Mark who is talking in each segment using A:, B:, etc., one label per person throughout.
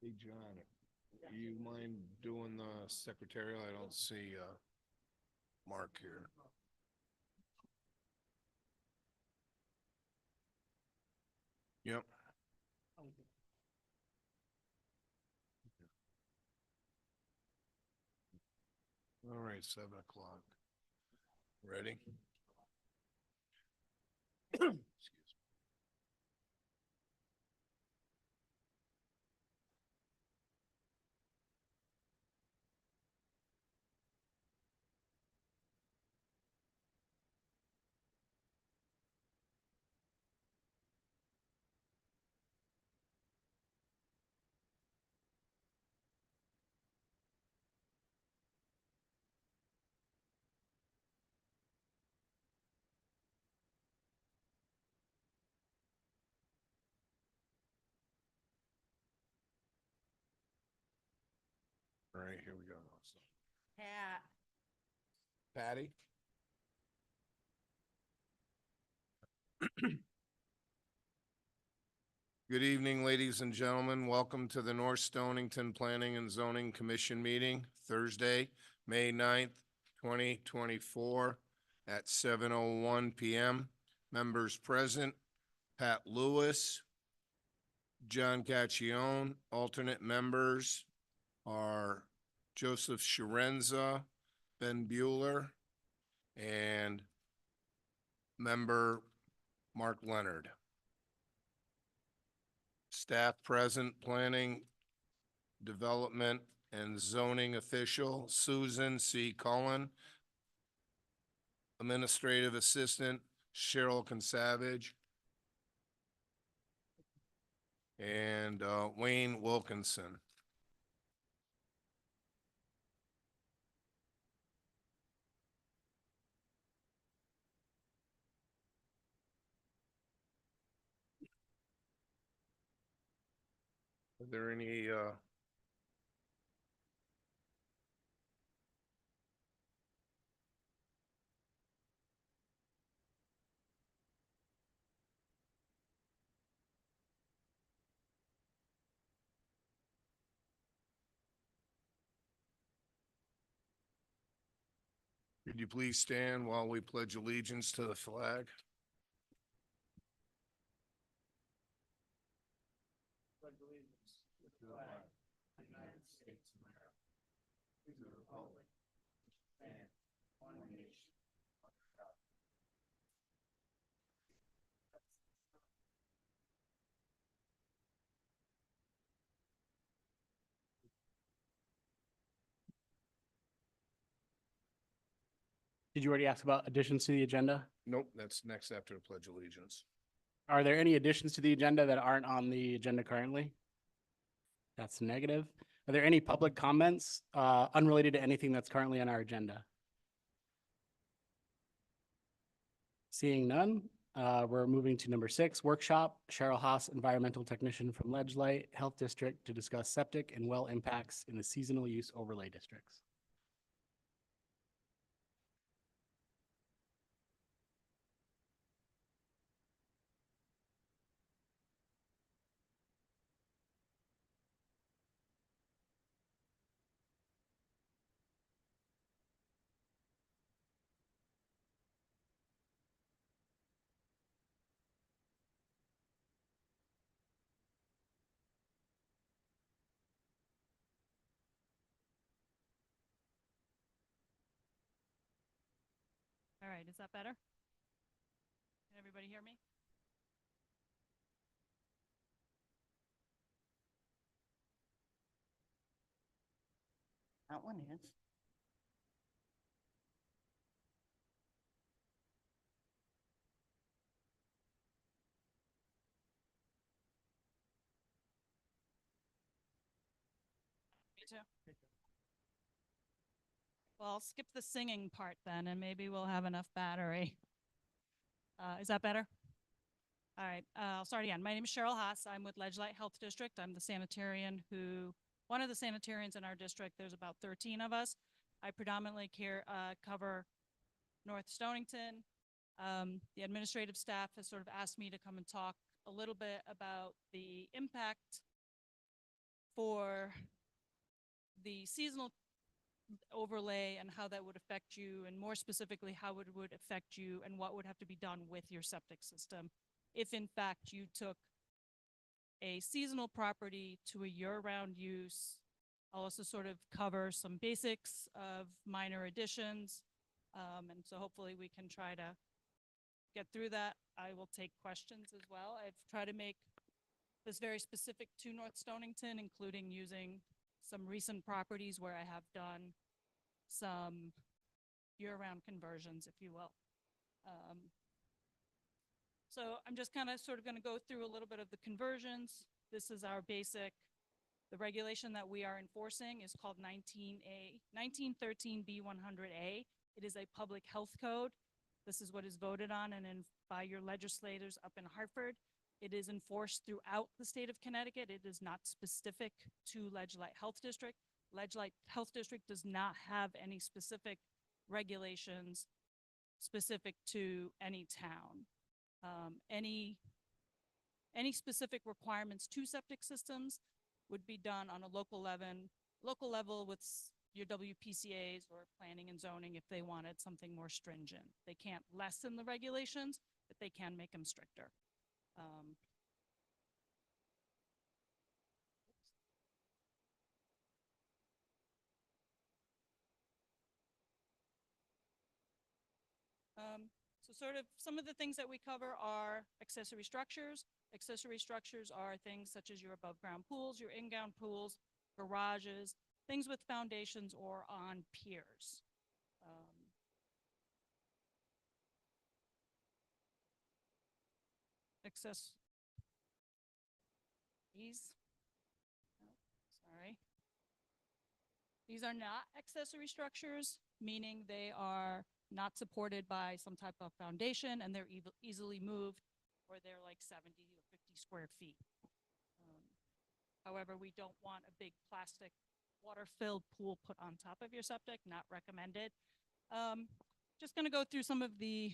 A: Hey, John, you mind doing the secretarial? I don't see, Mark here. Yep. All right, 7 o'clock. Ready? Excuse All right, here we go.
B: Pat.
A: Patty? Good evening, ladies and gentlemen. Welcome to the North Stonington Planning and Zoning Commission meeting, Thursday, May 9th, 2024 at 7:01 PM. Members present, Pat Lewis, John Cacchione. Alternate members are Joseph Sharenza, Ben Bueller, and member Mark Leonard. Staff present, planning, development, and zoning official Susan C. Cullen. Administrative assistant Cheryl Consavage. And Wayne Wilkinson. Are there any could you please stand while we pledge allegiance to the flag? Pledge allegiance to the flag of the United States of America, to the republic, and one nation, under God.
C: Did you already ask about additions to the agenda?
A: Nope, that's next after the pledge allegiance.
C: Are there any additions to the agenda that aren't on the agenda currently? That's negative. Are there any public comments unrelated to anything that's currently on our agenda? Seeing none, we're moving to number 6, workshop. Cheryl Haas, environmental technician from Ledgelight Health District, to discuss septic and well impacts in the seasonal use overlay districts.
B: All right, is that better? Can everybody hear me?
D: That one is.
B: Me too. Well, I'll skip the singing part then, and maybe we'll have enough battery. Is that better? All right, I'll start again. My name is Cheryl Haas. I'm with Ledgelight Health District. I'm the sanitarian one of the sanitarians in our district. There's about 13 of us. I predominantly cover North Stonington. The administrative staff has sort of asked me to come and talk a little bit about the impact for the seasonal overlay and how that would affect you, and more specifically, how it would affect you and what would have to be done with your septic system if in fact you took a seasonal property to a year-round use. I'll also sort of cover some basics of minor additions. And so hopefully we can try to get through that. I will take questions as well. I've tried to make this very specific to North Stonington, including using some recent properties where I have done some year-round conversions, if you will. So I'm just kind of sort of going to go through a little bit of the conversions. This is our basic. The regulation that we are enforcing is called 1913 B100A. It is a public health code. This is what is voted on and by your legislators up in Hartford. It is enforced throughout the state of Connecticut. It is not specific to Ledgely Health District. Ledgely Health District does not have any specific regulations specific to any town. Any specific requirements to septic systems would be done on a local level with your WPCAs or planning and zoning if they wanted something more stringent. They can't lessen the regulations, but they can make them stricter. So sort of some of the things that we cover are accessory structures. Accessory structures are things such as your above ground pools, your in-ground pools, garages, things with foundations or on piers. These are not accessory structures, meaning they are not supported by some type of foundation and they're easily moved, or they're like 70 or 50 square feet. However, we don't want a big plastic water-filled pool put on top of your septic, not recommended. Just going to go through some of the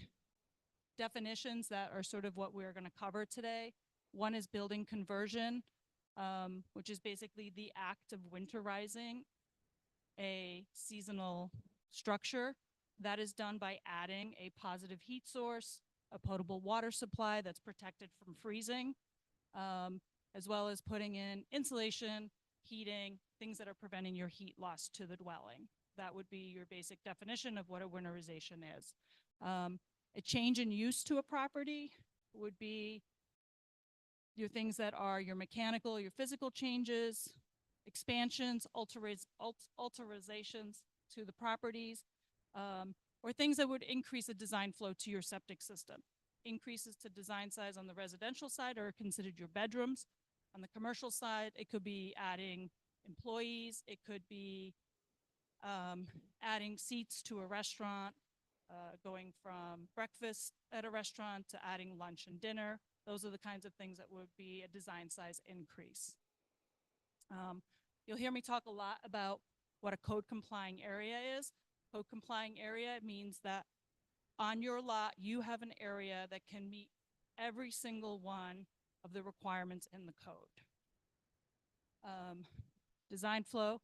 B: definitions that are sort of what we're going to cover today. One is building conversion, which is basically the act of winterizing a seasonal structure. That is done by adding a positive heat source, a potable water supply that's protected from freezing, as well as putting in insulation, heating, things that are preventing your heat loss to the dwelling. That would be your basic definition of what a winterization is. A change in use to a property would be your things that are your mechanical, your physical changes, expansions, alterations to the properties, or things that would increase the design flow to your septic system. Increases to design size on the residential side are considered your bedrooms. On the commercial side, it could be adding employees. It could be adding seats to a restaurant, going from breakfast at a restaurant to adding lunch and dinner. Those are the kinds of things that would be a design size increase. You'll hear me talk a lot about what a code complying area is. Code complying area means that on your lot, you have an area that can meet every single one of the requirements in the code. Design flow,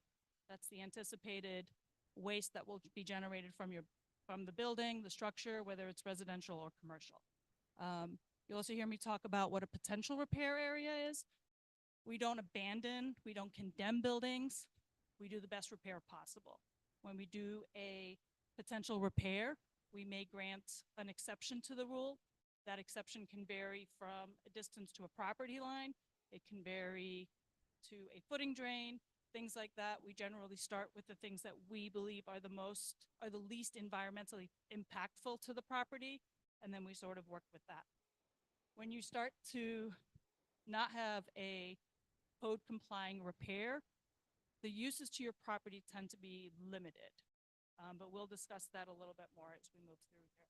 B: that's the anticipated waste that will be generated from the building, the structure, whether it's residential or commercial. You'll also hear me talk about what a potential repair area is. We don't abandon, we don't condemn buildings. We do the best repair possible. When we do a potential repair, we may grant an exception to the rule. That exception can vary from a distance to a property line. It can vary to a footing drain, things like that. We generally start with the things that we believe are the least environmentally impactful to the property, and then we sort of work with that. When you start to not have a code complying repair, the uses to your property tend to be limited. But we'll discuss that a little bit more as we move through here.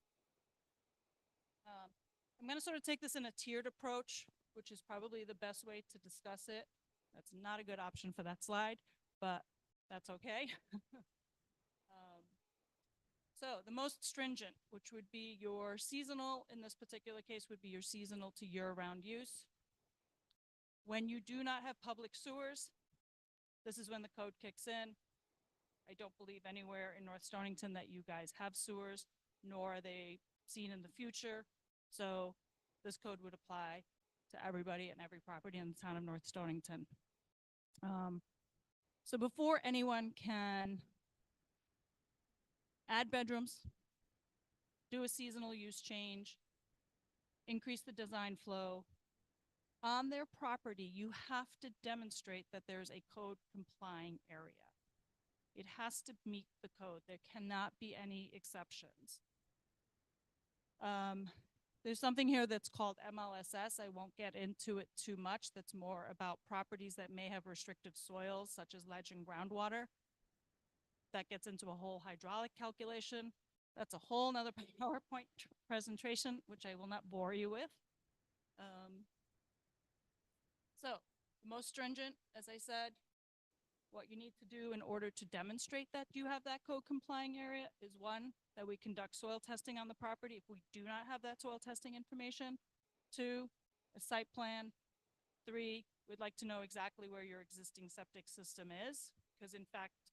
B: I'm going to sort of take this in a tiered approach, which is probably the best way to discuss it. That's not a good option for that slide, but that's okay. So the most stringent, which would be your seasonal, in this particular case, would be your seasonal to year-round use. When you do not have public sewers, This is when the code kicks in. I don't believe anywhere in North Stonington that you guys have sewers, nor are they seen in the future. So this code would apply to everybody and every property in the town of North Stonington. So before anyone can add bedrooms, do a seasonal use change, increase the design flow, on their property, you have to demonstrate that there's a code complying area. It has to meet the code. There cannot be any exceptions. There's something here that's called MLSS. I won't get into it too much. That's more about properties that may have restricted soils, such as ledge and groundwater. That gets into a whole hydraulic calculation. That's a whole nother PowerPoint presentation, which I will not bore you with. So, the most stringent, as I said, what you need to do in order to demonstrate that you have that code complying area is one, that we conduct soil testing on the property if we do not have that soil testing information. Two, a site plan. Three, we'd like to know exactly where your existing septic system is, because in fact,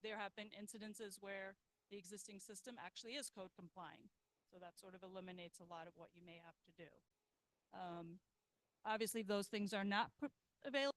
B: there have been incidences where the existing system actually is code complying. So that sort of eliminates a lot of what you may have to do. Obviously, those things are not available.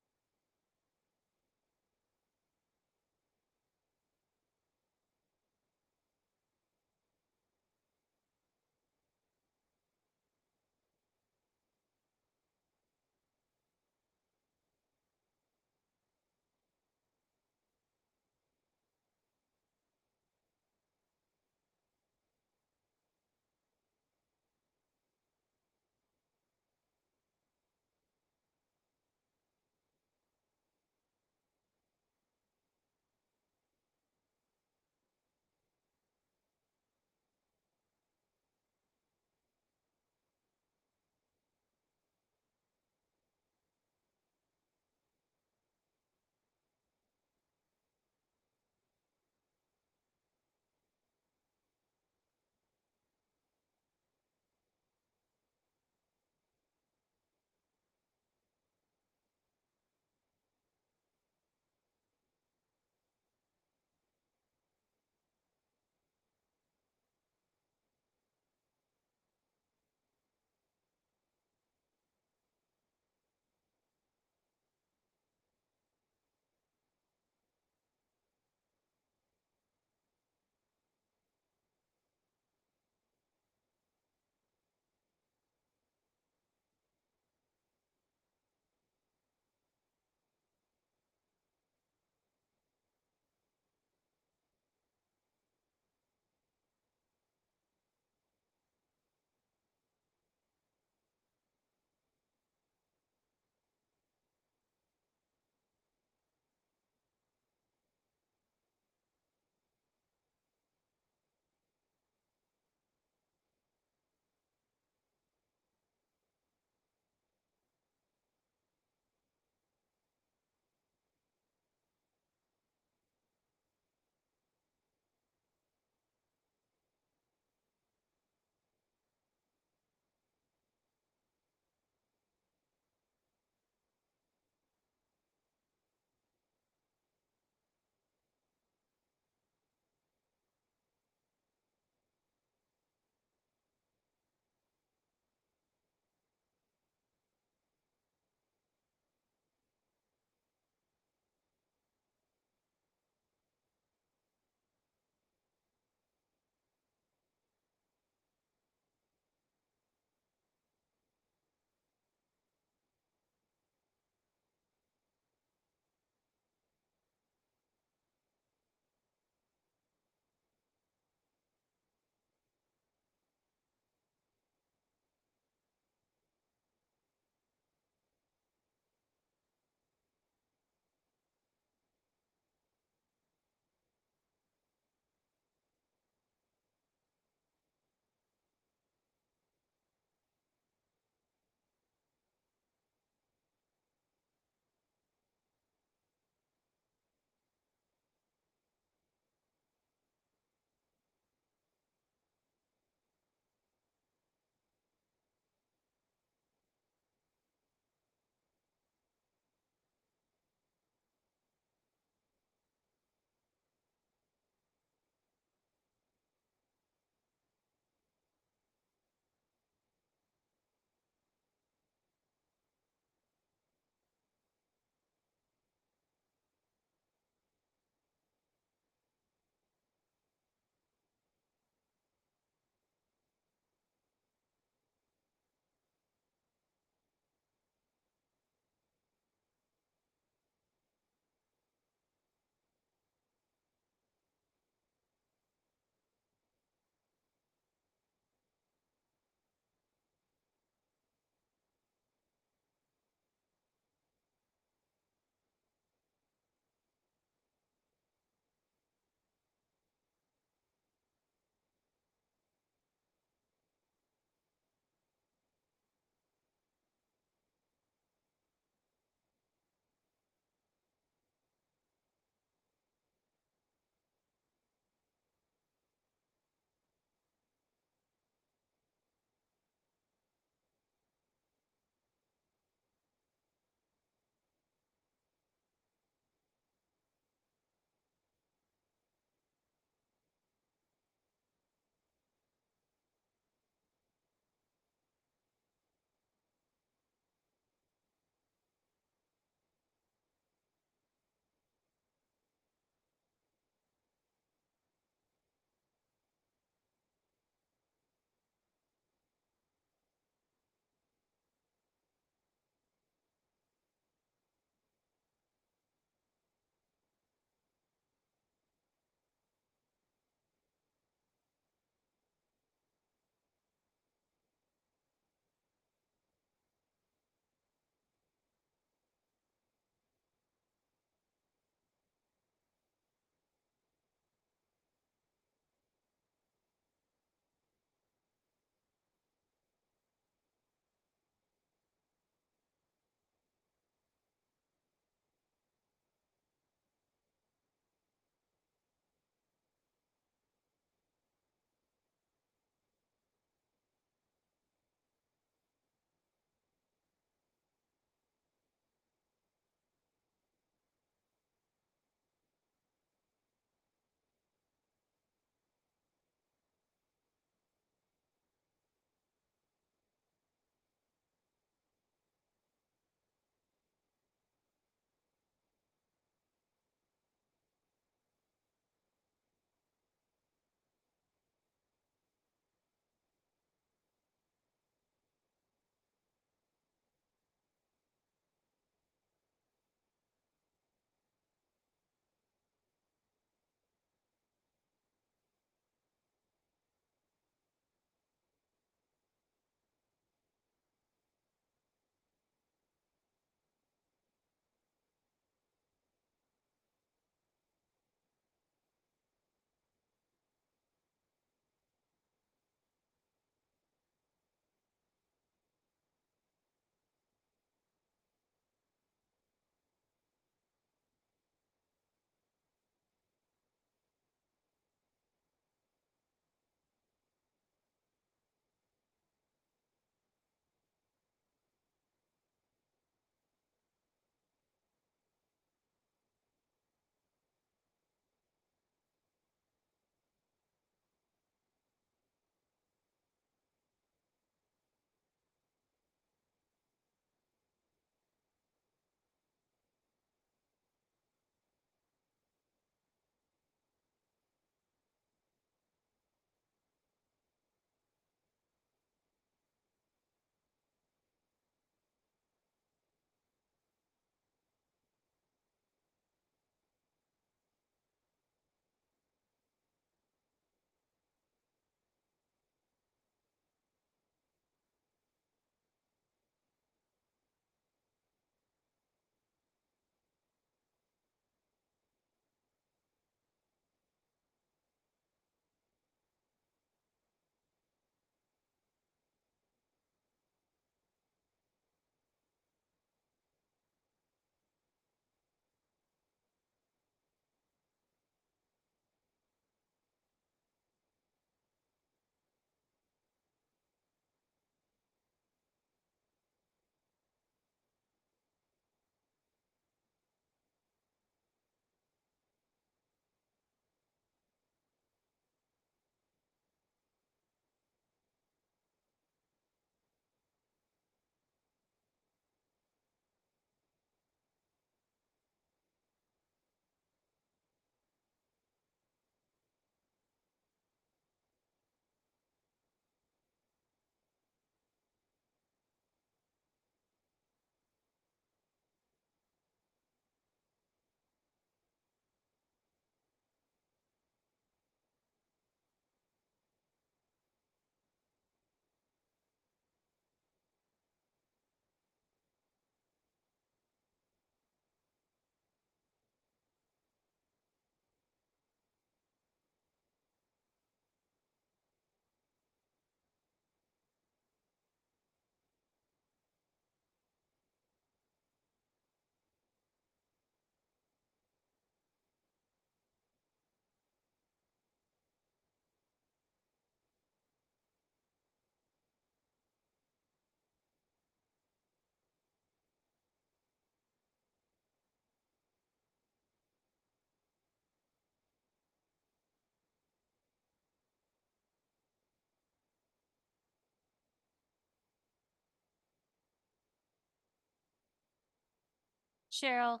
E: Cheryl,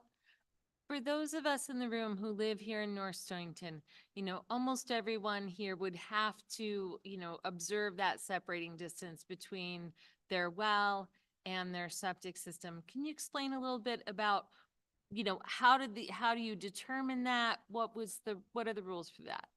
E: for those of us in the room who live here in North Stonington, almost everyone here would have to, observe that separating distance between their well and their septic system. Can you explain a little bit about, how do you determine that? What are the rules for that?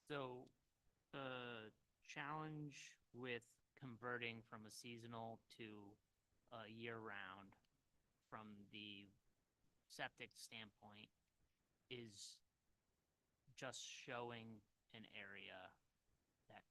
F: So the challenge with converting from a seasonal to a year-round from the septic standpoint is just showing an area that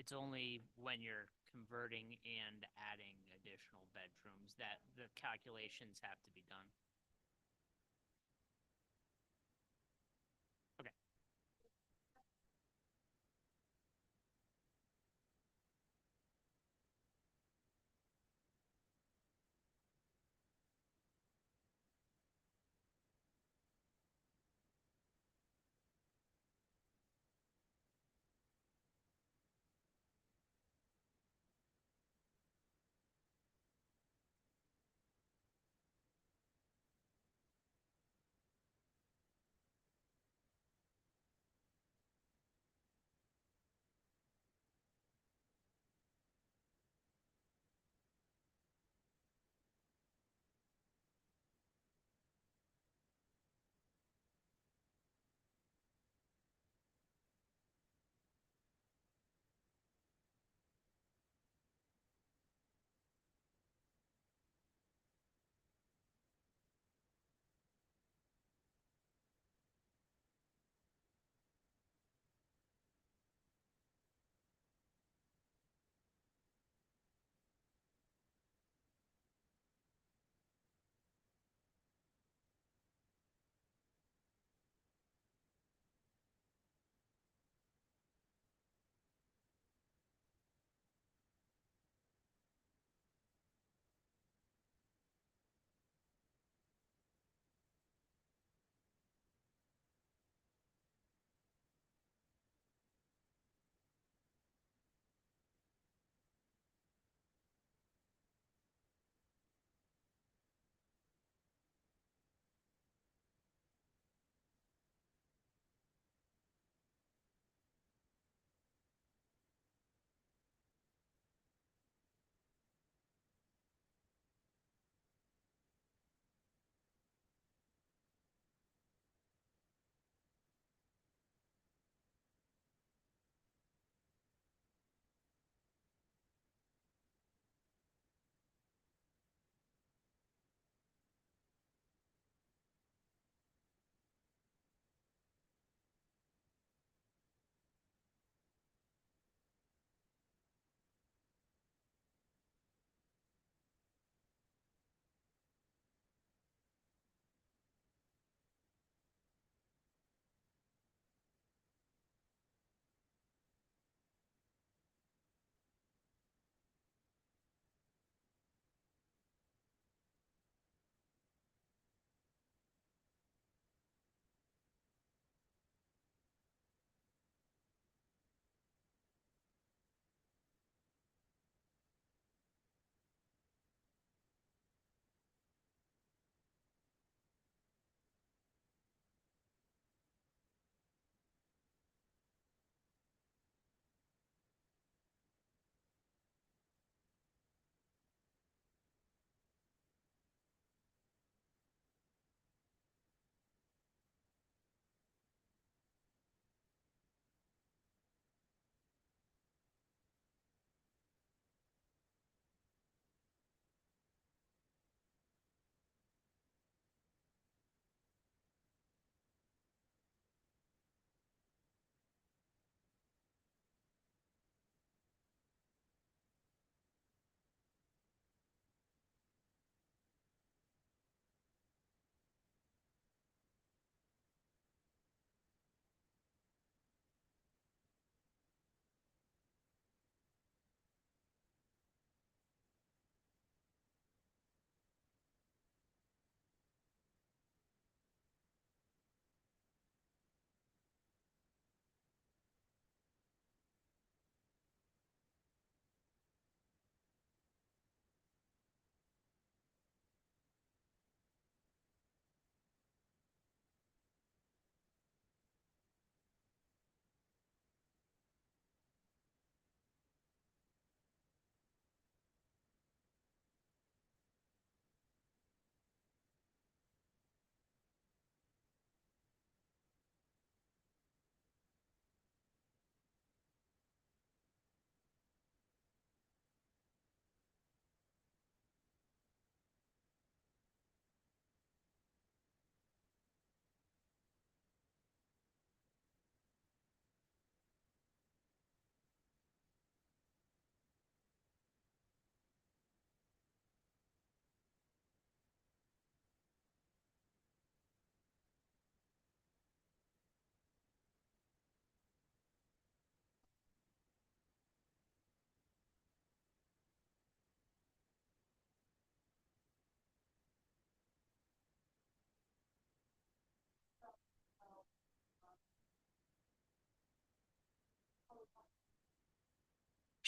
F: it's only when you're converting and adding additional bedrooms that the calculations have to be done. Okay.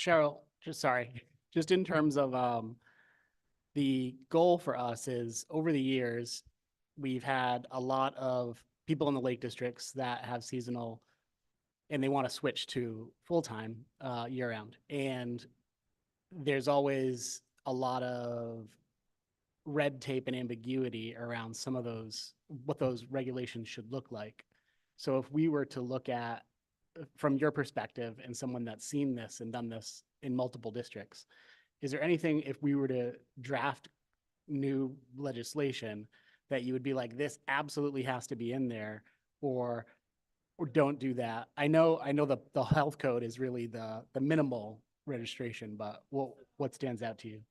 C: Cheryl, just sorry, just in terms of, the goal for us is over the years, we've had a lot of people in the Lake Districts that have seasonal and they want to switch to full-time, year round. And there's always a lot of red tape and ambiguity around some of those, what those regulations should look like. So if we were to look at, from your perspective and someone that's seen this and done this in multiple districts, is there anything, if we were to draft new legislation, that you would be like, this absolutely has to be in there, or don't do that? I know the health code is really the minimal registration, but what stands out to you?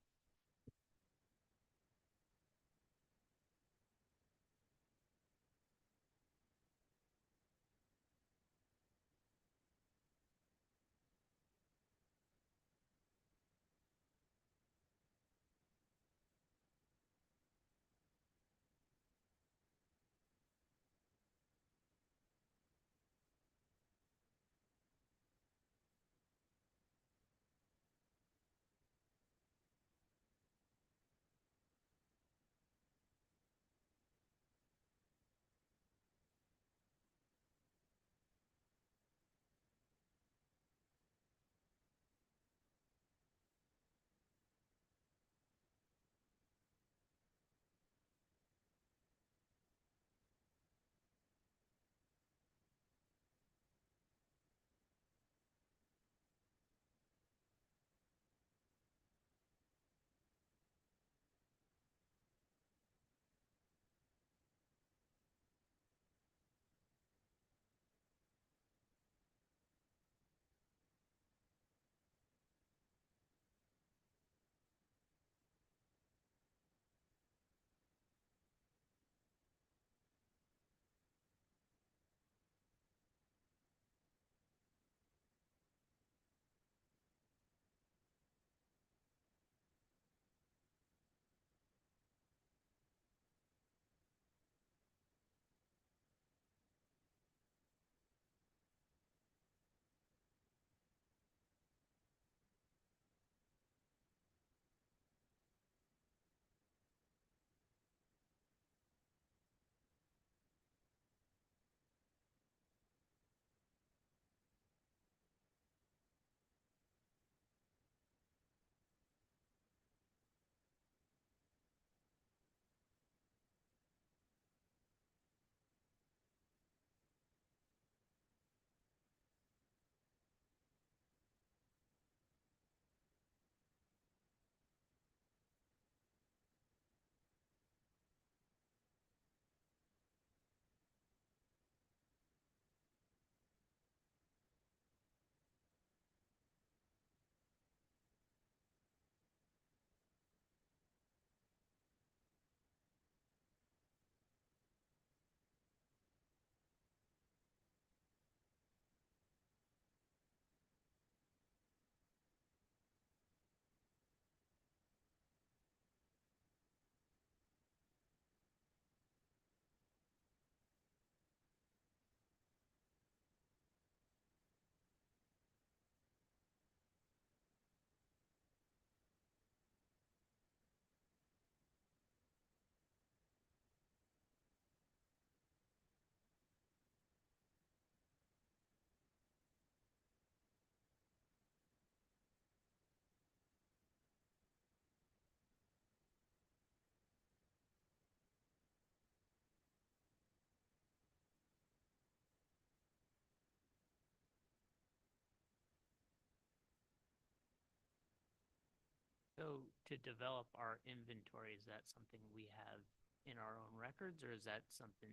F: So to develop our inventory, is that something we have in our own records, or is that something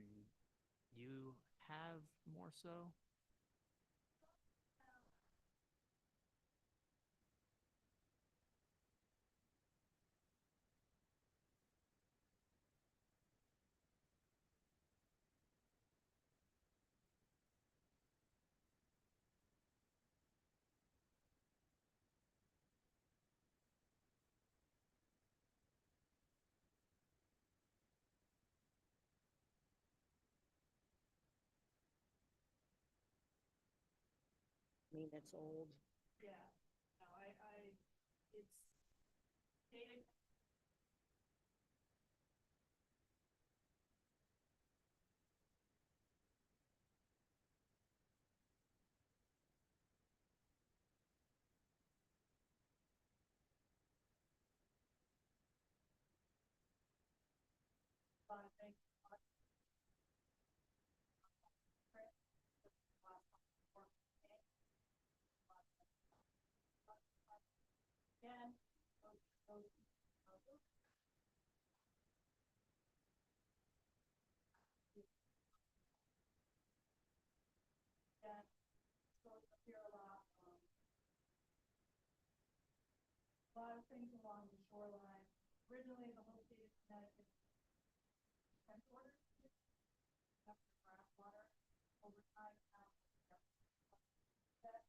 F: you have more so?
D: I mean, it's old.
B: Yeah, no, It's stated by bank. Again, yeah, so it's up here a lot of things along the shoreline. Originally, the whole state of Connecticut consent order after groundwater over time now. That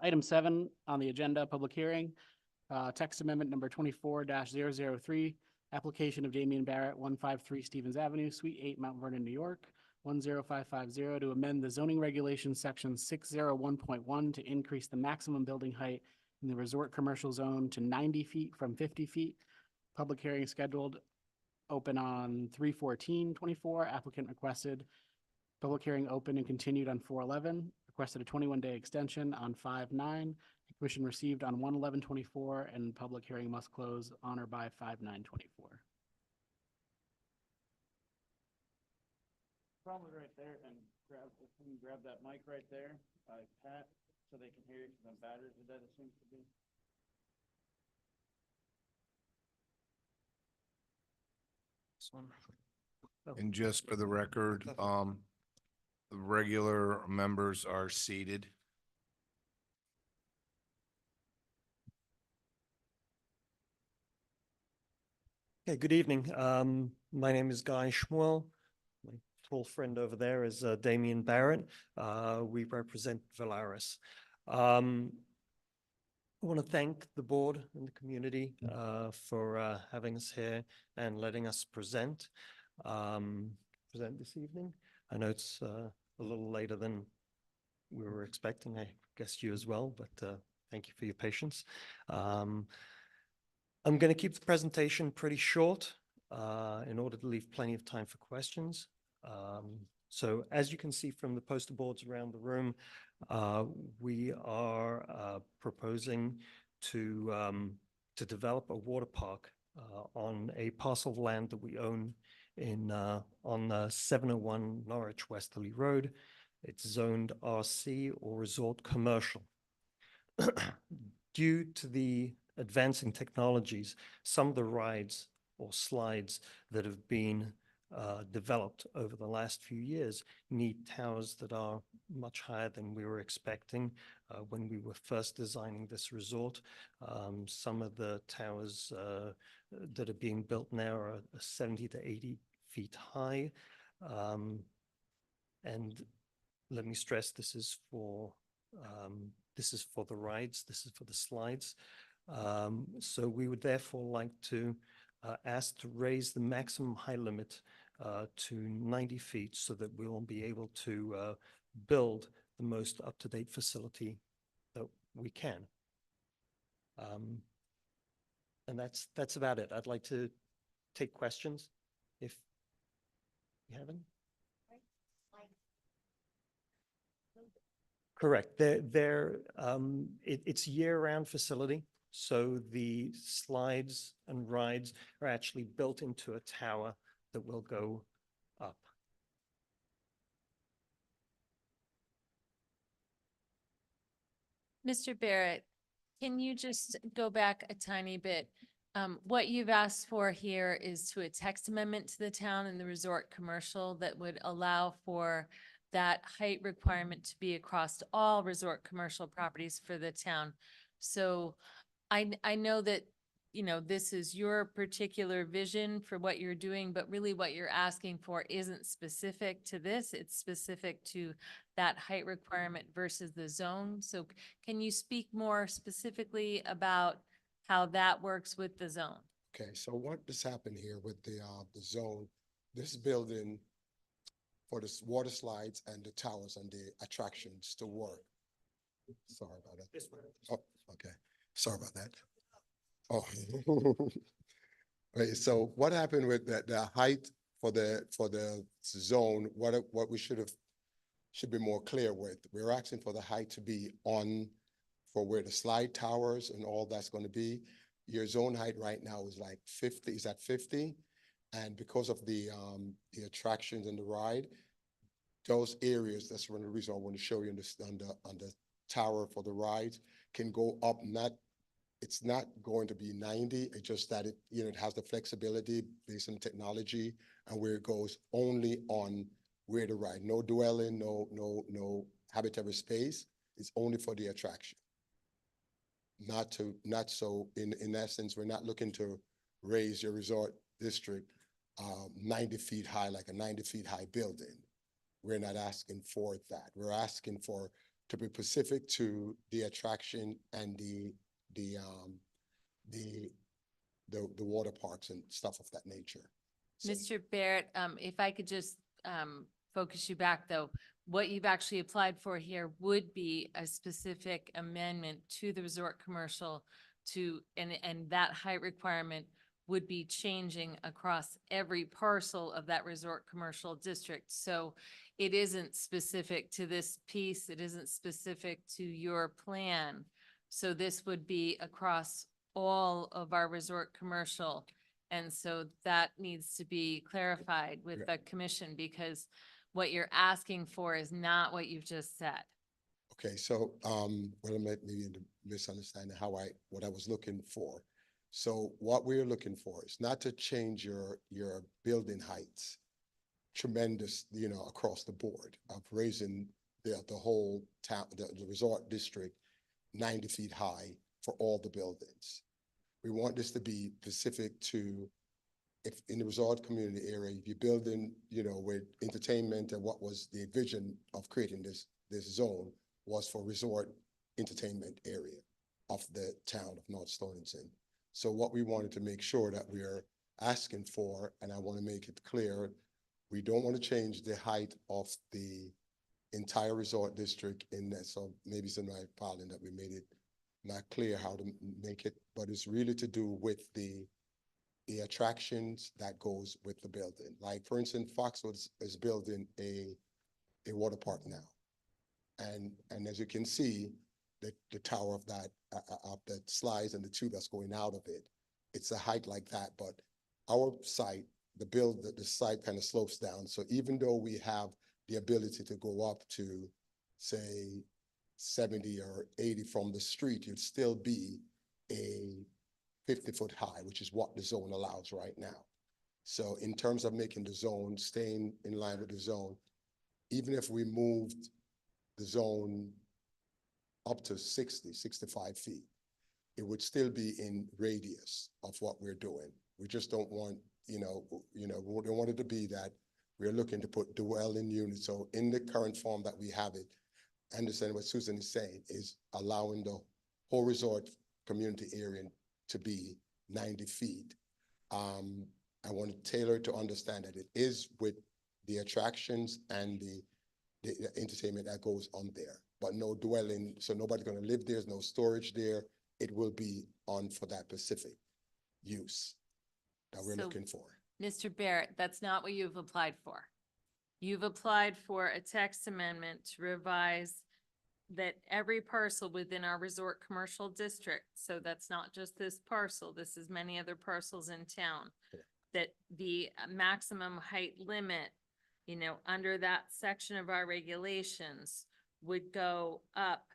C: Item 7 on the agenda, public hearing, text amendment number 24-003, application of Damian Barrett, 153 Stevens Avenue, Suite 8, Mount Vernon, New York, 10550, to amend the zoning regulations section 601.1 to increase the maximum building height in the resort commercial zone to 90 feet from 50 feet. Public hearing scheduled, open on 3/14/24. Applicant requested public hearing open and continued on 4/11. Requested a 21-day extension on 5/9. Commission received on 1/11/24, and public hearing must close on or by 5/9/24.
A: Probably right there, and if we can grab that mic right there, Pat, so they can hear you, because the batteries are dead, it seems to be.
F: This one.
G: And just for the record, the regular members are seated.
H: Okay, good evening. My name is Guy Schmuel. My tall friend over there is Damian Barrett. We represent Valaris. I want to thank the board and the community for having us here and letting us present this evening. I know it's a little later than we were expecting. I guess you as well, but thank you for your patience. I'm going to keep the presentation pretty short in order to leave plenty of time for questions. So as you can see from the poster boards around the room, we are proposing to develop a water park on a parcel of land that we own on 701 Norwich Westerly Road. It's zoned RC or resort commercial. due to the advancing technologies, some of the rides or slides that have been developed over the last few years need towers that are much higher than we were expecting when we were first designing this resort. Some of the towers that are being built now are 70 to 80 feet high. And let me stress, this is for the rides, this is for the slides. So we would therefore like to ask to raise the maximum height limit to 90 feet so that we will be able to build the most up-to-date facility that we can. And that's about it. I'd like to take questions if you have any. Correct. It's year-round facility. So the slides and rides are actually built into a tower that will go up.
E: Mr. Barrett, can you just go back a tiny bit? What you've asked for here is to a text amendment to the town and the resort commercial that would allow for that height requirement to be across all resort commercial properties for the town. So I know that, you know, this is your particular vision for what you're doing, but really what you're asking for isn't specific to this. It's specific to that height requirement versus the zone. So can you speak more specifically about how that works with the zone?
I: Okay, so what has happened here with the zone, this building for the water slides and the towers and the attractions to work. Sorry about that. Oh, okay. Sorry about that. Oh. Okay, so what happened with the height for the zone, what we should be more clear with. We're asking for the height to be on for where the slide towers and all that's going to be. Your zone height right now is like 50, is at 50. And because of the attractions and the ride, those areas, that's one of the reasons I want to show you on the tower for the rides, can go up. It's not going to be 90. It's just that it has the flexibility based on technology and where it goes only on where to ride. No dwelling, no habitable space. It's only for the attraction. Not so in essence, we're not looking to raise your resort district 90 feet high, like a 90 feet high building. We're not asking for that. We're asking to be specific to the attraction and the water parks and stuff of that nature. So,
E: Mr. Barrett, if I could just focus you back though, what you've actually applied for here would be a specific amendment to the resort commercial and that height requirement would be changing across every parcel of that resort commercial district. So it isn't specific to this piece. It isn't specific to your plan. So this would be across all of our resort commercial. And so that needs to be clarified with the commission because what you're asking for is not what you've just said.
I: okay, so well, maybe in the misunderstanding what I was looking for. So what we're looking for is not to change your building heights tremendous, across the board of raising the whole town, the resort district 90 feet high for all the buildings. We want this to be specific to if in the resort community area, if you're building, with entertainment and what was the vision of creating this zone was for resort entertainment area of the town of North Stonington. So what we wanted to make sure that we're asking for, and I want to make it clear, we don't want to change the height of the entire resort district in that. So maybe it's in my filing that we made it not clear how to make it, but it's really to do with the attractions that goes with the building. Like for instance, Foxwoods is building a water park now. And as you can see, the tower of the slides and the tube that's going out of it, it's a height like that. But our site, the site kind of slopes down. So even though we have the ability to go up to say 70 or 80 from the street, you'd still be a 50-foot high, which is what the zone allows right now. So in terms of making the zone, staying in line with the zone, even if we moved the zone up to 60, 65 feet, it would still be in radius of what we're doing. We just don't want, we don't want it to be that we're looking to put dwelling units. So in the current form that we have it, I understand what Susan is saying is allowing the whole resort community area to be 90 feet. I want to tailor it to understand that it is with the attractions and the entertainment that goes on there, but no dwelling. So nobody's going to live there. There's no storage there. It will be on for that specific use that we're
E: So-
I: looking for.
E: Mr. Barrett, that's not what you've applied for. You've applied for a text amendment to revise that every parcel within our resort commercial district, so that's not just this parcel, this is many other parcels in town, that the maximum height limit, under that section of our regulations would go up.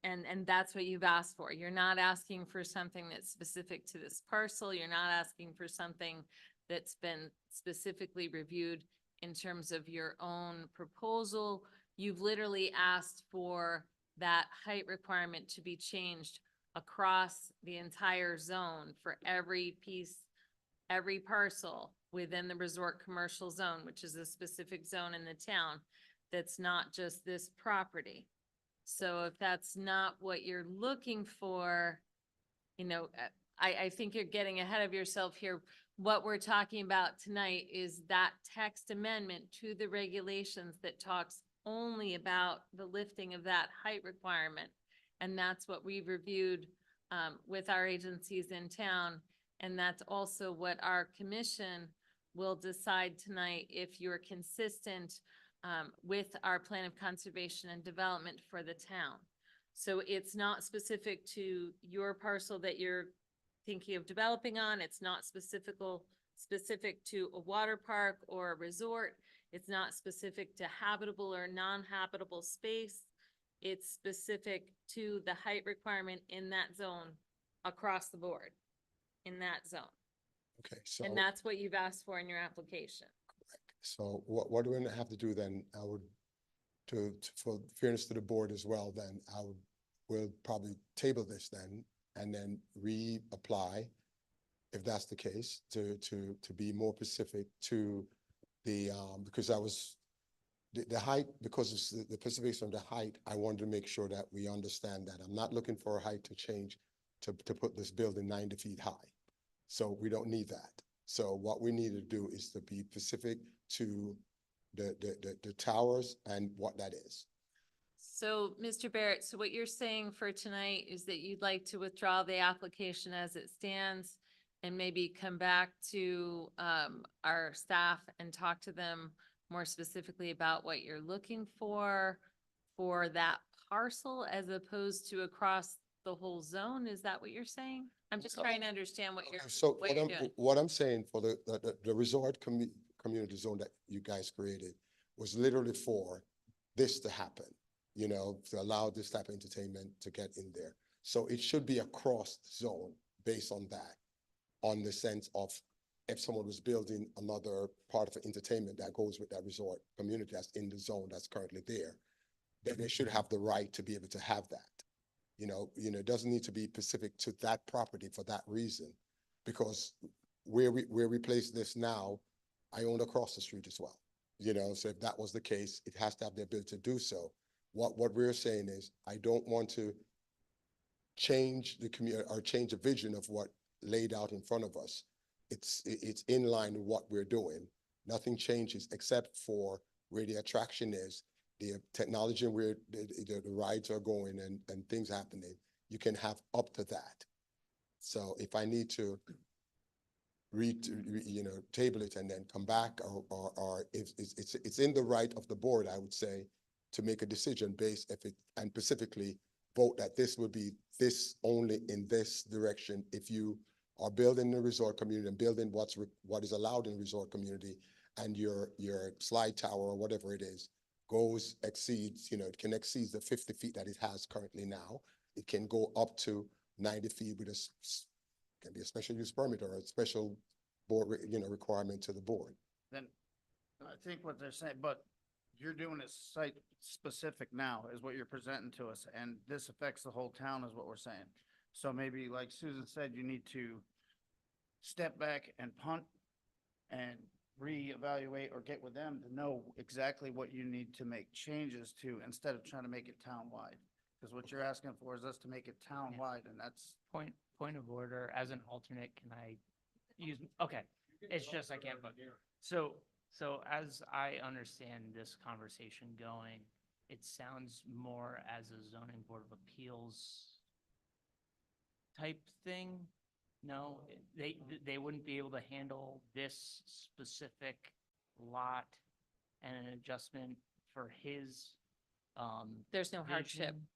E: And that's what you've asked for. You're not asking for something that's specific to this parcel. You're not asking for something that's been specifically reviewed in terms of your own proposal. You've literally asked for that height requirement to be changed across the entire zone for every piece, every parcel within the resort commercial zone, which is a specific zone in the town that's not just this property. So if that's not what you're looking for, I think you're getting ahead of yourself here. What we're talking about tonight is that text amendment to the regulations that talks only about the lifting of that height requirement. And that's what we've reviewed with our agencies in town. And that's also what our commission will decide tonight if you're consistent with our plan of conservation and development for the town. So it's not specific to your parcel that you're thinking of developing on. It's not specific to a water park or a resort. It's not specific to habitable or non-habitable space. It's specific to the height requirement in that zone across the board in that zone.
I: Okay, so.
E: And that's what you've asked for in your application.
I: So what do we have to do then? I would, for fairness to the board as well, then we'll probably table this then and then reapply, if that's the case, to be more specific to the, because I was, the height, because it's the specifics on the height, I wanted to make sure that we understand that. I'm not looking for a height to change to put this building 90 feet high. So we don't need that. So what we need to do is to be specific to the towers and what that is.
E: So, Mr. Barrett, so what you're saying for tonight is that you'd like to withdraw the application as it stands and maybe come back to our staff and talk to them more specifically about what you're looking for that parcel as opposed to across the whole zone? Is that what you're saying? I'm just trying to understand what you're,
I: So
E: what you're doing.
I: what I'm saying for the resort community zone that you guys created was literally for this to happen, to allow this type of entertainment to get in there. So it should be a cross zone based on that, on the sense of if someone was building another part of entertainment that goes with that resort community that's in the zone that's currently there, then they should have the right to be able to have that. It doesn't need to be specific to that property for that reason, because where we place this now, I own across the street as well. So if that was the case, it has to have the ability to do so. What we're saying is, I don't want to change the community or change the vision of what laid out in front of us. It's in line with what we're doing. Nothing changes except for where the attraction is, the technology and where the rides are going and things happening. You can have up to that. So if I need to table it and then come back, or if it's in the right of the board, I would say, to make a decision based and specifically vote that this would be this only in this direction. If you are building a resort community and building what is allowed in resort community, and your slide tower or whatever it is exceeds, it can exceed the 50 feet that it has currently now. It can go up to 90 feet with can be a special use permit or a special board, requirement to the board.
A: Then I think what they're saying, but you're doing it site specific now is what you're presenting to us, and this affects the whole town is what we're saying. So maybe like Susan said, you need to step back and punt and reevaluate or get with them to know exactly what you need to make changes to instead of trying to make it town-wide. Because what you're asking for is us to make it town-wide, and that's,
F: Point of order, as an alternate, can I use, okay, it's just I can't vote. So as I understand this conversation going, it sounds more as a zoning board of appeals type thing. No, they wouldn't be able to handle this specific lot and an adjustment for his,
E: There's no hardship.
F: vision?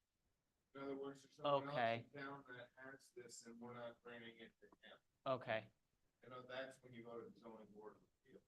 G: In other words, there's someone else
F: Okay.
G: in town that has this and we're not granting it to him.
F: Okay,
G: That's when you go to the zoning board of appeals.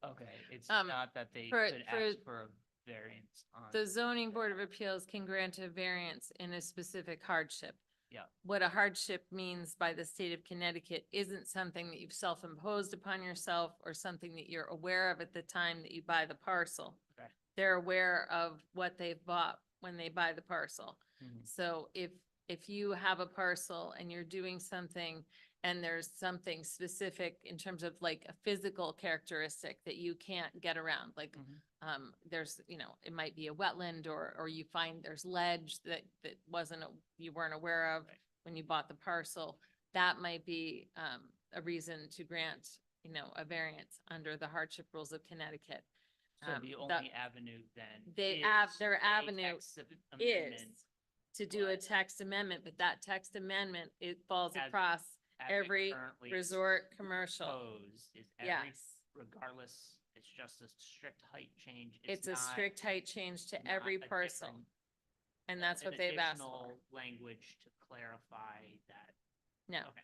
F: okay, it's
E: Um,
F: not that they
E: for-
F: could
E: for
F: ask for a variance on.
E: The zoning board of appeals can grant a variance in a specific hardship.
F: Yeah.
E: What a hardship means by the state of Connecticut isn't something that you've self-imposed upon yourself or something that you're aware of at the time that you buy the parcel.
F: Okay.
E: They're aware of what they've bought when they buy the parcel.
F: Mhm.
E: So if you have a parcel and you're doing something and there's something specific in terms of like a physical characteristic that you can't get around, like
F: Mhm.
E: there's, it might be a wetland or you find there's ledge that you weren't aware of
F: Right.
E: when you bought the parcel. That might be, a reason to grant, a variance under the hardship rules of Connecticut.
F: So the
E: the-
F: only avenue then
E: their
F: is a
E: avenue
F: text amendment
E: Is to do a text amendment, but that text amendment, it falls
F: As-
E: across
F: as it
E: every
F: currently
E: resort commercial.
F: proposed, is every,
E: Yes.
F: regardless, it's just a strict height change.
E: It's a
F: not-
E: strict height change to
F: not
E: every
F: a
E: parcel.
F: different-
E: And that's
F: an
E: what they've asked for.
F: additional language to clarify that.
E: No.
F: Okay.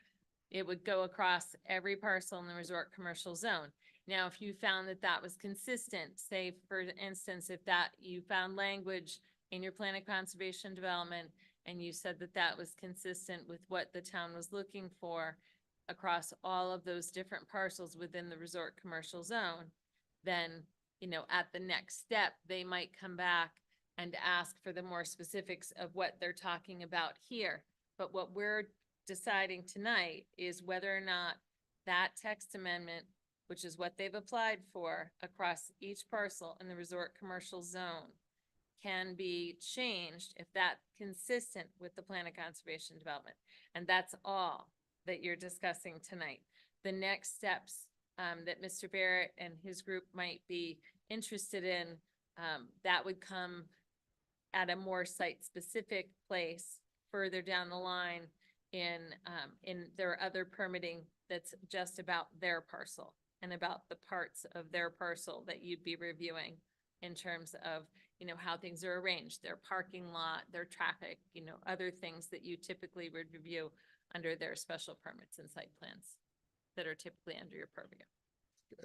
E: It would go across every parcel in the resort commercial zone. Now, if you found that that was consistent, say for instance, if that you found language in your plan of conservation development and you said that that was consistent with what the town was looking for across all of those different parcels within the resort commercial zone, then, at the next step, they might come back and ask for the more specifics of what they're talking about here. But what we're deciding tonight is whether or not that text amendment, which is what they've applied for across each parcel in the resort commercial zone, can be changed if that's consistent with the plan of conservation development. And that's all that you're discussing tonight. The next steps that Mr. Barrett and his group might be interested in, that would come at a more site-specific place further down the line in their other permitting that's just about their parcel and about the parts of their parcel that you'd be reviewing in terms of, how things are arranged, their parking lot, their traffic, other things that you typically would review under their special permits and site plans that are typically under your purview.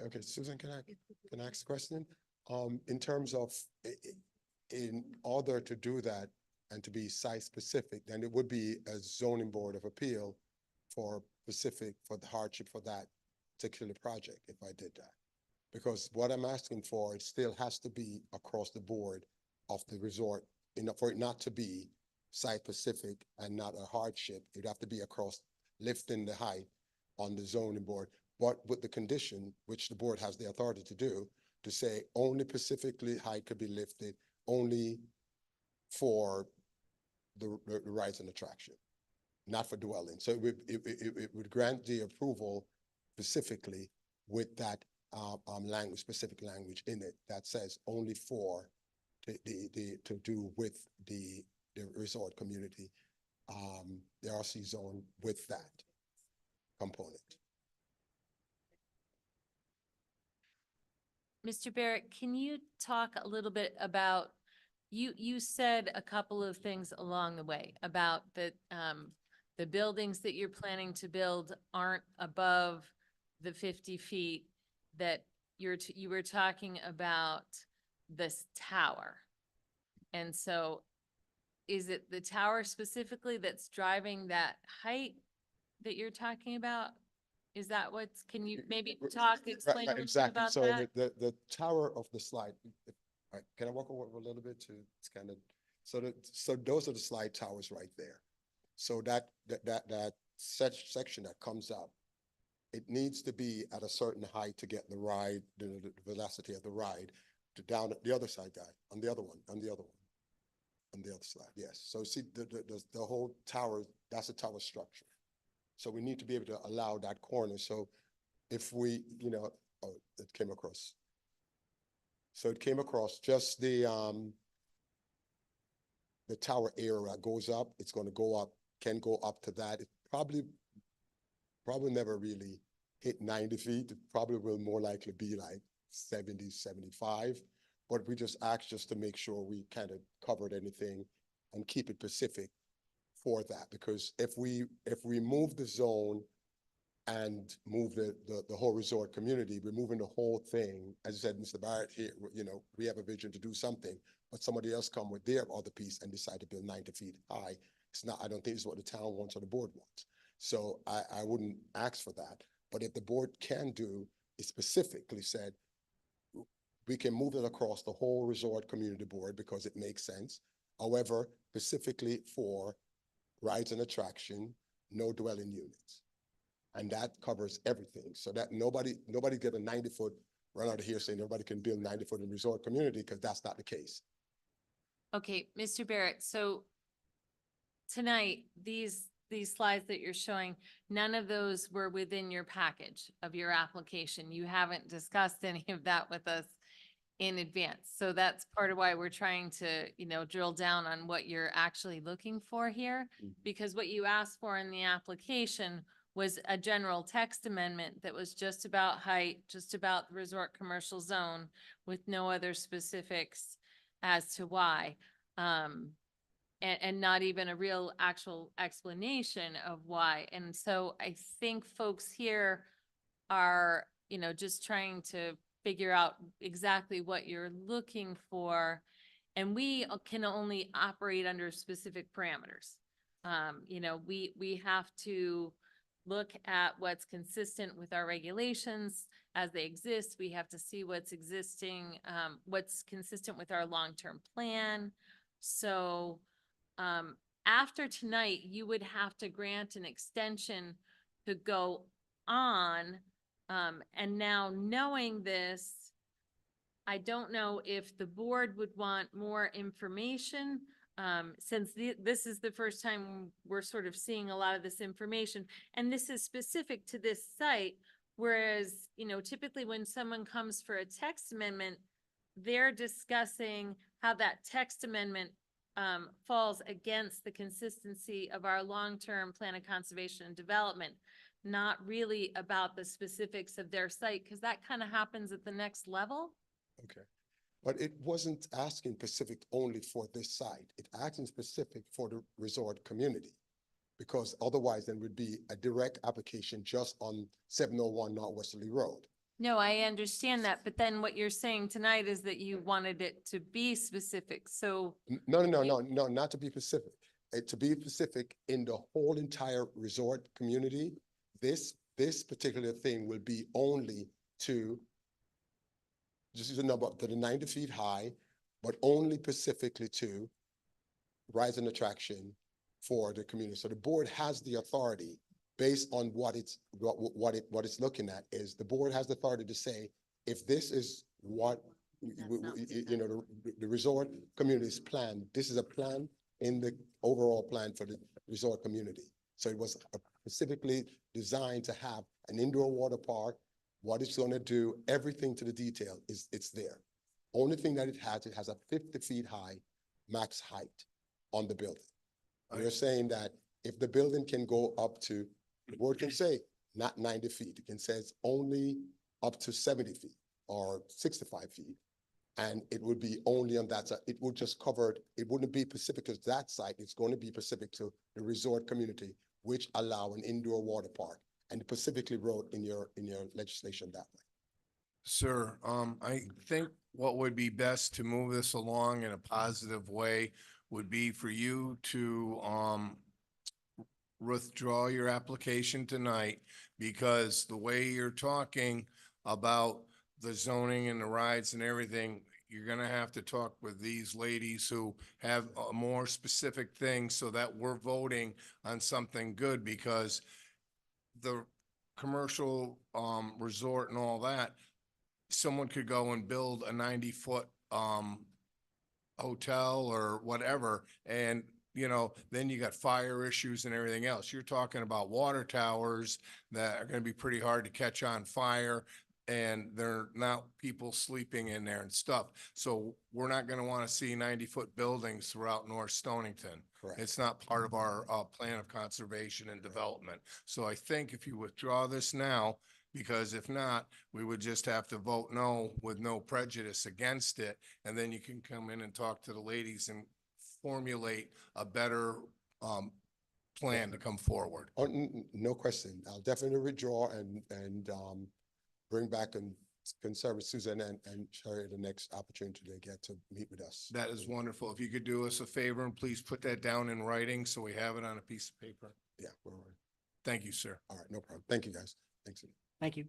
I: Okay, Susan, can I ask a question? In terms of, in order to do that and to be site specific, then it would be a zoning board of appeal for the hardship for that particular project, if I did that. Because what I'm asking for, it still has to be across the board of the resort, for it not to be site specific and not a hardship. It'd have to be across lifting the height on the zoning board, but with the condition, which the board has the authority to do, to say only specifically height could be lifted, only for the rides and attraction, not for dwelling. So it would grant the approval specifically with that language, specific language in it that says only for to do with the resort community, the RC zone with that component.
E: Mr. Barrett, can you talk a little bit about, you said a couple of things along the way about the buildings that you're planning to build aren't above the 50 feet, that you were talking about this tower. And so is it the tower specifically that's driving that height that you're talking about? Is that what's, can you maybe talk, explain a little bit
I: Exactly.
E: about
I: So
E: that?
I: the tower of the slide, can I walk over a little bit to, it's kind of, so those are the slide towers right there. So that section that comes up, it needs to be at a certain height to get the ride, the velocity of the ride to down the other side, guy, on the other one, on the other slide, yes. So see, the whole tower, that's a tower structure. So we need to be able to allow that corner. So if we, oh, it came across. So it came across just the tower area that goes up, it's gonna go up, can go up to that. It probably never really hit 90 feet. It probably will more likely be like 70, 75. But we just asked just to make sure we kind of covered anything and keep it specific for that. Because if we move the zone and move the whole resort community, we're moving the whole thing. As you said, Mr. Barrett, here, we have a vision to do something, but somebody else come with their other piece and decide to build 90 feet high. It's not, I don't think it's what the town wants or the board wants. So I wouldn't ask for that. But if the board can do, it specifically said, we can move it across the whole resort community board because it makes sense. However, specifically for rides and attraction, no dwelling units. And that covers everything. So that nobody get a 90-foot run out of here saying nobody can build 90-foot in resort community, because that's not the case.
E: Okay, Mr. Barrett, so tonight, these slides that you're showing, none of those were within your package of your application. You haven't discussed any of that with us in advance. So that's part of why we're trying to, drill down on what you're actually looking for here. Because what you asked for in the application was a general text amendment that was just about height, just about the resort commercial zone with no other specifics as to why. And not even a real actual explanation of why. And so I think folks here are, just trying to figure out exactly what you're looking for. And we can only operate under specific parameters. We have to look at what's consistent with our regulations as they exist. We have to see what's existing, what's consistent with our long-term plan. So after tonight, you would have to grant an extension to go on. And now knowing this, I don't know if the board would want more information, since this is the first time we're sort of seeing a lot of this information. And this is specific to this site, whereas, typically when someone comes for a text amendment, they're discussing how that text amendment falls against the consistency of our long-term plan of conservation and development, not really about the specifics of their site, because that kind of happens at the next level.
I: Okay. But it wasn't asking specific only for this site. It asking specific for the resort community, because otherwise there would be a direct application just on 701 North Westerly Road.
E: No, I understand that, but then what you're saying tonight is that you wanted it to be specific, so.
I: No, not to be specific. To be specific in the whole entire resort community, this particular thing will be only to, just use a number, to the 90 feet high, but only specifically to rise and attraction for the community. So the board has the authority based on what it's looking at. Is the board has the authority to say, if this is what the resort community's plan, this is a plan in the overall plan for the resort community. So it was specifically designed to have an indoor water park. What it's going to do, everything to the detail it's there. Only thing that it has a 50 feet high max height on the building. We're saying that if the building can go up to, the board can say not 90 feet, it can say it's only up to 70 feet or 65 feet. And it would be only on that side. It would just cover it. It wouldn't be specific to that site. It's going to be specific to the resort community, which allow an indoor water park, and specifically wrote in your legislation that way.
G: Sir, I think what would be best to move this along in a positive way would be for you to, withdraw your application tonight, because the way you're talking about the zoning and the rides and everything, you're gonna have to talk with these ladies who have a more specific thing so that we're voting on something good, because the commercial, resort and all that, someone could go and build a 90-foot, hotel or whatever, and then you got fire issues and everything else. You're talking about water towers that are gonna be pretty hard to catch on fire, and they're not people sleeping in there and stuff. So we're not gonna wanna see 90-foot buildings throughout North Stonington.
I: Correct.
G: It's not part of our, plan of conservation and development. So I think if you withdraw this now, because if not, we would just have to vote no with no prejudice against it, and then you can come in and talk to the ladies and formulate a better, plan to come forward.
I: Oh, no question. I'll definitely withdraw and bring back and conserve with Susan and Sherry the next opportunity they get to meet with us.
G: That is wonderful. If you could do us a favor and please put that down in writing so we have it on a piece of paper.
I: Yeah,
G: Thank you, sir.
I: all right, no problem. Thank you, guys. Thanks.
C: Thank you.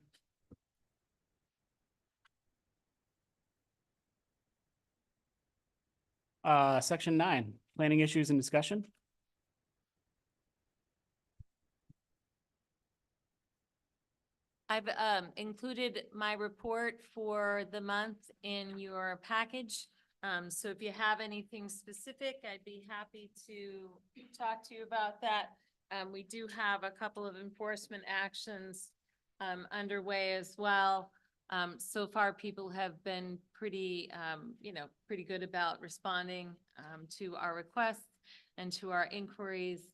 C: Section 9, planning issues and discussion.
E: I've included my report for the month in your package. So if you have anything specific, I'd be happy to talk to you about that. We do have a couple of enforcement actions underway as well. So far, people have been pretty, pretty good about responding to our requests and to our inquiries.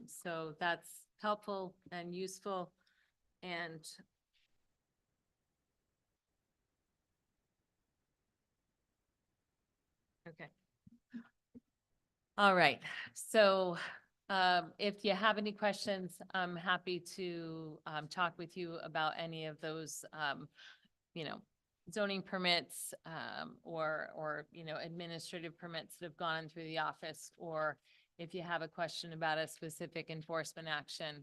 E: So that's helpful and useful. And okay. All right. So if you have any questions, I'm happy to talk with you about any of those, zoning permits or administrative permits that have gone through the office. Or if you have a question about a specific enforcement action,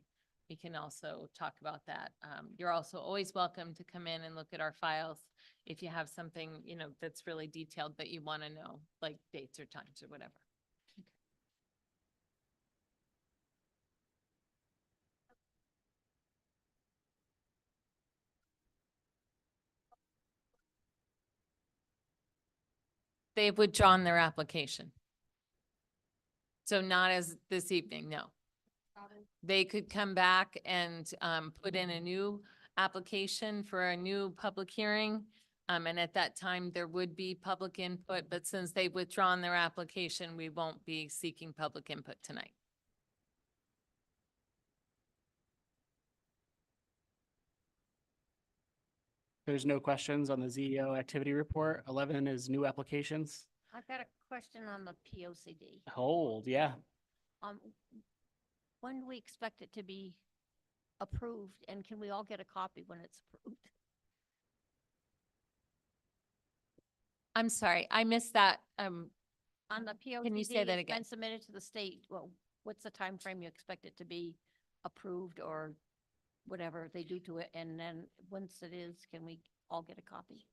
E: we can also talk about that. You're also always welcome to come in and look at our files if you have something, that's really detailed that you want to know, like dates or times or whatever. They've withdrawn their application. So not as this evening, no. They could come back and put in a new application for a new public hearing. And at that time, there would be public input, but since they've withdrawn their application, we won't be seeking public input tonight.
C: There's no questions on the ZEO activity report. 11 is new applications.
D: I've got a question on the POCD.
C: Hold, yeah.
D: When do we expect it to be approved, and can we all get a copy when it's approved?
E: I'm sorry, I missed that.
D: On the POCD.
E: Can you say that
D: it's
E: again?
D: been submitted to the state. Well, what's the time frame you expect it to be approved or whatever they do to it? And then once it is, can we all get a copy?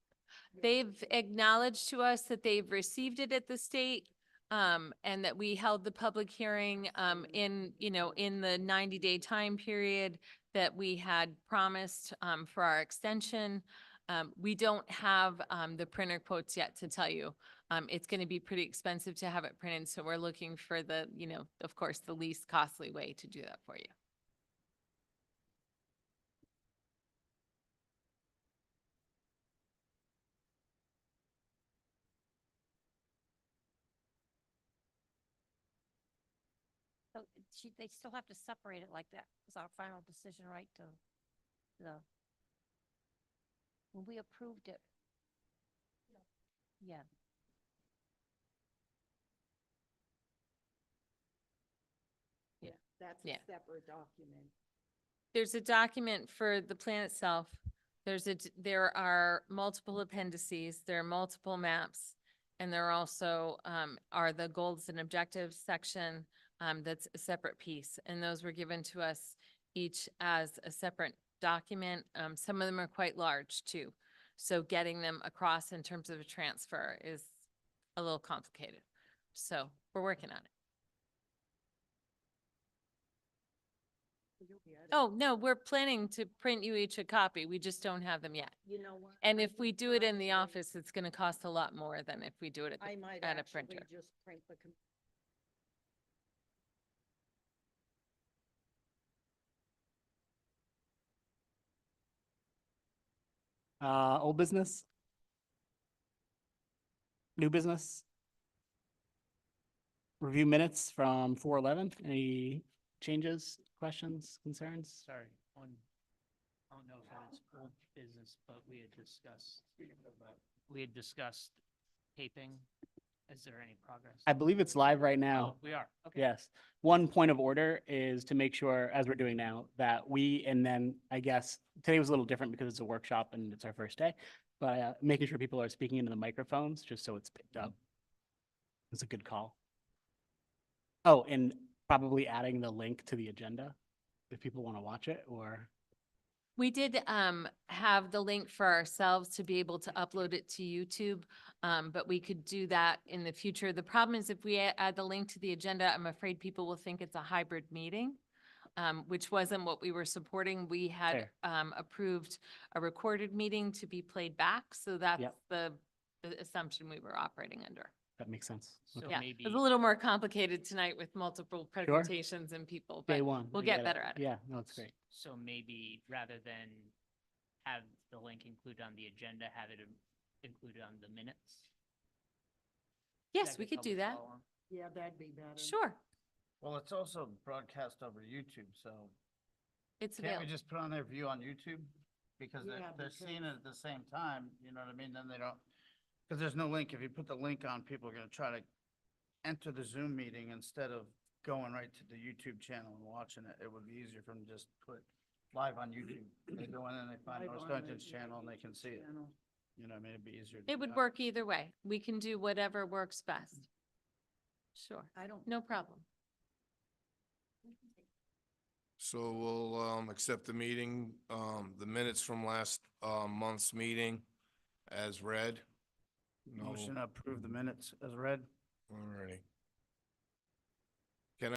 E: They've acknowledged to us that they've received it at the state, and that we held the public hearing, in the 90-day time period that we had promised, for our extension. We don't have, the printer quotes yet to tell you. It's going to be pretty expensive to have it printed, so we're looking for the, of course, the least costly way to do that for you.
D: So they still have to separate it like that. It's our final decision, right, to the, when we approved it. Yeah.
E: Yeah.
J: That's a
E: Yeah.
J: separate document.
E: There's a document for the plan itself, There are multiple appendices, there are multiple maps, and there also are the goals and objectives section that's a separate piece, and those were given to us each as a separate document. Some of them are quite large too, so getting them across in terms of a transfer is a little complicated. So we're working on it. Oh, no, we're planning to print you each a copy. We just don't have them yet.
D: You know what?
E: And
D: I
E: if we
D: would
E: do it in the
D: probably-
E: office, it's gonna cost a lot more than if we do it
D: I might
E: at a
D: actually
E: printer.
D: just print the.
C: Old business? New business? Review minutes from 4/11. Any changes, questions, concerns?
F: Sorry, I don't know if it's old business, but we had discussed taping. Is there any progress?
C: I believe it's live right now.
F: Oh, we are, okay.
C: Yes. One point of order is to make sure, as we're doing now, that and then I guess today was a little different because it's a workshop and it's our first day, but making sure people are speaking into the microphones, just so it's picked up. It's a good call. Oh, and probably adding the link to the agenda if people want to watch it, or,
E: We did have the link for ourselves to be able to upload it to YouTube, but we could do that in the future. The problem is if we add the link to the agenda, I'm afraid people will think it's a hybrid meeting, which wasn't what we were supporting. We had approved a recorded meeting to be played back, so that's
C: Yep.
E: the assumption we were operating under.
C: that makes sense.
F: So
C: Okay.
E: Yeah,
F: maybe,
E: it was a little more complicated tonight with multiple presentations and people,
C: Day
E: but
C: one.
E: we'll
C: I
E: get
C: it.
E: better at it.
C: Yeah, no, it's great.
F: so maybe rather than have the link included on the agenda, have it included on the minutes?
E: Yes,
F: That
E: we could
F: help
E: do
F: us
E: that.
F: follow?
D: Yeah, that'd be better.
E: Sure,
A: Well, it's also broadcast over YouTube, so
E: it's
A: can't we
E: available.
A: just put on their view on YouTube? Because
D: Yeah,
A: if they're seeing
D: because-
A: it at the same time, you know what I mean, then they don't, because there's no link. If you put the link on, people are gonna try to enter the Zoom meeting instead of going right to the YouTube channel and watching it. It would be easier for them to just put live on YouTube. They go in and they find
D: Live
A: North
D: on
A: Stonington's
D: the
A: channel and they can see it.
D: channel.
A: You know, what I mean, it'd be easier. to
E: It
A: do
E: would
A: that.
E: work either way. We can do whatever works best. Sure,
D: I don't.
E: no problem.
G: So we'll accept the meeting, the minutes from last month's meeting as read. No,
A: Motion to approve the minutes as read.
G: all